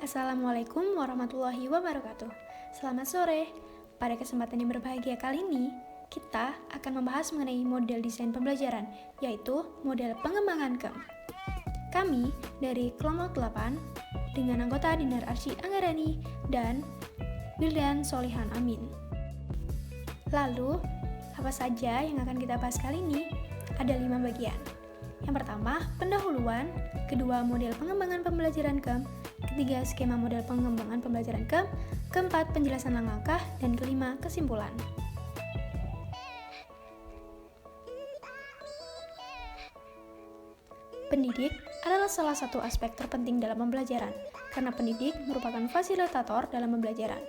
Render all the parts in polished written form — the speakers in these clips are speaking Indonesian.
Assalamualaikum warahmatullahi wabarakatuh. Selamat sore. Pada kesempatan yang berbahagia kali ini, kita akan membahas mengenai model desain pembelajaran, yaitu model pengembangan KEM. Kami dari kelompok 8 dengan anggota Dinar Arsy Anggarani dan Wildan Solihan Amin. Lalu, apa saja yang akan kita bahas kali ini? Ada 5 bagian. Yang pertama, pendahuluan, kedua, model pengembangan pembelajaran KEM, ketiga, skema model pengembangan pembelajaran KEM, keempat, penjelasan langkah, dan kelima, kesimpulan. Pendidik adalah salah satu aspek terpenting dalam pembelajaran, karena pendidik merupakan fasilitator dalam pembelajaran.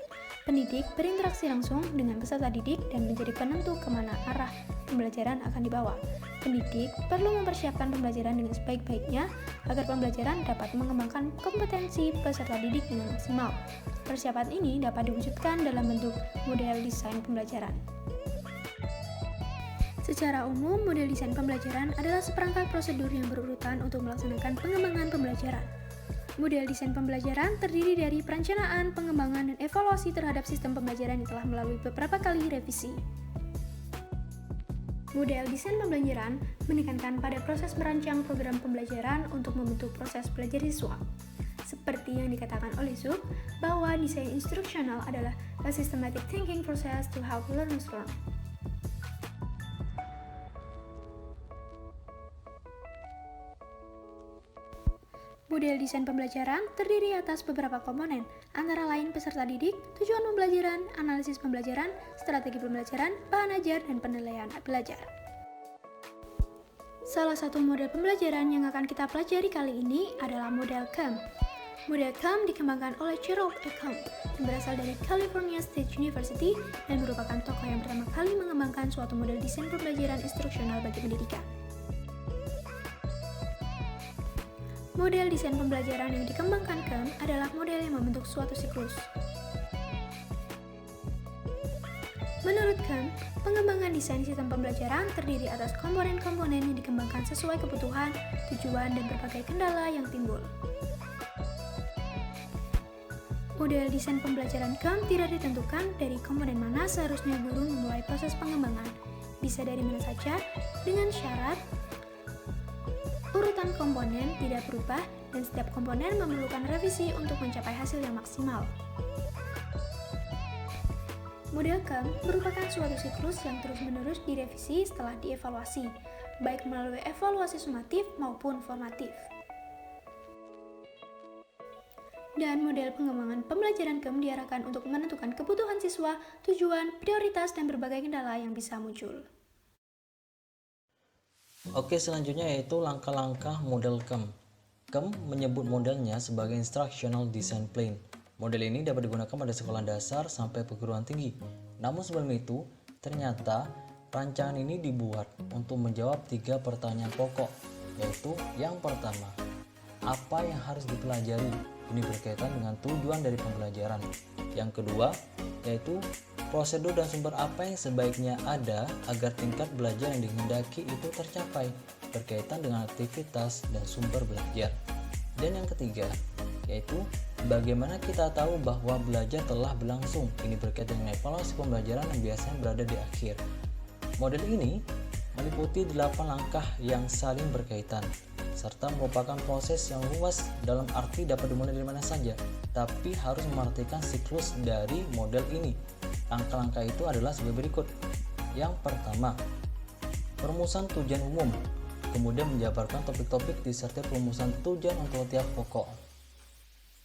Pendidik berinteraksi langsung dengan peserta didik dan menjadi penentu kemana arah pembelajaran akan dibawa. Pendidik perlu mempersiapkan pembelajaran dengan sebaik-baiknya agar pembelajaran dapat mengembangkan kompetensi peserta didik dengan maksimal. Persiapan ini dapat diwujudkan dalam bentuk model desain pembelajaran. Secara umum, model desain pembelajaran adalah seperangkat prosedur yang berurutan untuk melaksanakan pengembangan pembelajaran. Model desain pembelajaran terdiri dari perencanaan, pengembangan, dan evaluasi terhadap sistem pembelajaran yang telah melalui beberapa kali revisi. Model desain pembelajaran menekankan pada proses merancang program pembelajaran untuk membentuk proses belajar siswa. Seperti yang dikatakan oleh Zuk, bahwa desain instruksional adalah a systematic thinking process to help learners learn. Model desain pembelajaran terdiri atas beberapa komponen, antara lain peserta didik, tujuan pembelajaran, analisis pembelajaran, strategi pembelajaran, bahan ajar, dan penilaian belajar. Salah satu model pembelajaran yang akan kita pelajari kali ini adalah model KEM. Model KEM dikembangkan oleh Gerald E. Kemp yang berasal dari California State University dan merupakan tokoh yang pertama kali mengembangkan suatu model desain pembelajaran instruksional bagi pendidikan. Model desain pembelajaran yang dikembangkan KEM adalah model yang membentuk suatu siklus. Menurut KEM, pengembangan desain sistem pembelajaran terdiri atas komponen-komponen yang dikembangkan sesuai kebutuhan, tujuan, dan berbagai kendala yang timbul. Model desain pembelajaran KEM tidak ditentukan dari komponen mana seharusnya guru memulai proses pengembangan. Bisa dari mana saja, dengan syarat urutan komponen tidak berubah dan setiap komponen memerlukan revisi untuk mencapai hasil yang maksimal. Model KEM merupakan suatu siklus yang terus-menerus direvisi setelah dievaluasi, baik melalui evaluasi sumatif maupun formatif. Dan model pengembangan pembelajaran KEM diarahkan untuk menentukan kebutuhan siswa, tujuan, prioritas, dan berbagai kendala yang bisa muncul. Oke, selanjutnya yaitu langkah-langkah model KEM. KEM menyebut modelnya sebagai Instructional Design Plan. Model ini dapat digunakan pada sekolah dasar sampai perguruan tinggi. Namun sebelum itu, ternyata rancangan ini dibuat untuk menjawab 3 pertanyaan pokok, yaitu yang pertama, apa yang harus dipelajari? Ini berkaitan dengan tujuan dari pembelajaran. Yang kedua, yaitu prosedur dan sumber apa yang sebaiknya ada agar tingkat belajar yang dikehendaki itu tercapai, berkaitan dengan aktivitas dan sumber belajar. Dan yang ketiga, yaitu bagaimana kita tahu bahwa belajar telah berlangsung. Ini berkaitan dengan evaluasi pembelajaran yang biasanya berada di akhir. Model ini meliputi 8 langkah yang saling berkaitan, serta merupakan proses yang luas dalam arti dapat dimulai dari mana saja, tapi harus mengartikan siklus dari model ini. Langkah-langkah itu adalah sebagai berikut. Yang pertama, perumusan tujuan umum, kemudian menjabarkan topik-topik disertai perumusan tujuan untuk tiap pokok.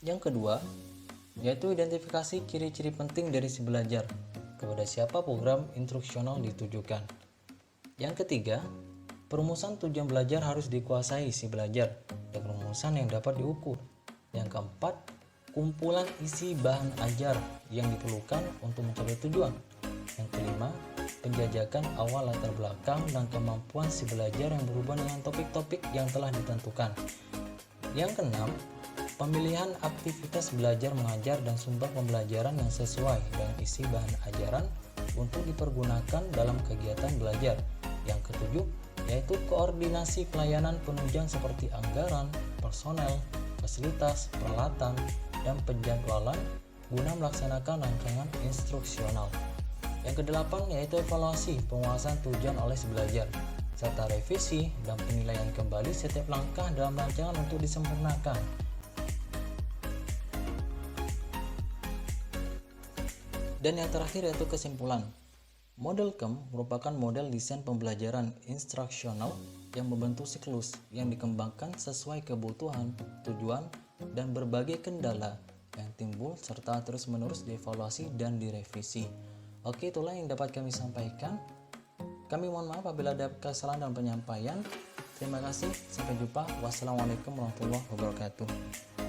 Yang kedua, yaitu identifikasi ciri-ciri penting dari si belajar, kepada siapa program instruksional ditujukan. Yang ketiga, perumusan tujuan belajar harus dikuasai si belajar, dan perumusan yang dapat diukur. Yang keempat, kumpulan isi bahan ajar yang diperlukan untuk mencapai tujuan. Yang kelima, penjajakan awal latar belakang dan kemampuan si belajar yang berhubungan dengan topik-topik yang telah ditentukan. Yang keenam, pemilihan aktivitas belajar mengajar dan sumber pembelajaran yang sesuai dengan isi bahan ajaran untuk dipergunakan dalam kegiatan belajar. Yang ketujuh, yaitu koordinasi pelayanan penunjang seperti anggaran, personel, fasilitas, peralatan, dan penjadwalan guna melaksanakan rangkaian instruksional. Yang kedelapan yaitu evaluasi penguasaan tujuan oleh si belajar, serta revisi dan penilaian kembali setiap langkah dalam rancangan untuk disempurnakan. Dan yang terakhir yaitu kesimpulan. Model KEM merupakan model desain pembelajaran instruksional yang membentuk siklus yang dikembangkan sesuai kebutuhan, tujuan, dan berbagai kendala yang timbul serta terus-menerus dievaluasi dan direvisi. Oke, itulah yang dapat kami sampaikan. Kami mohon maaf apabila ada kesalahan dalam penyampaian. Terima kasih, sampai jumpa. Wassalamualaikum warahmatullahi wabarakatuh.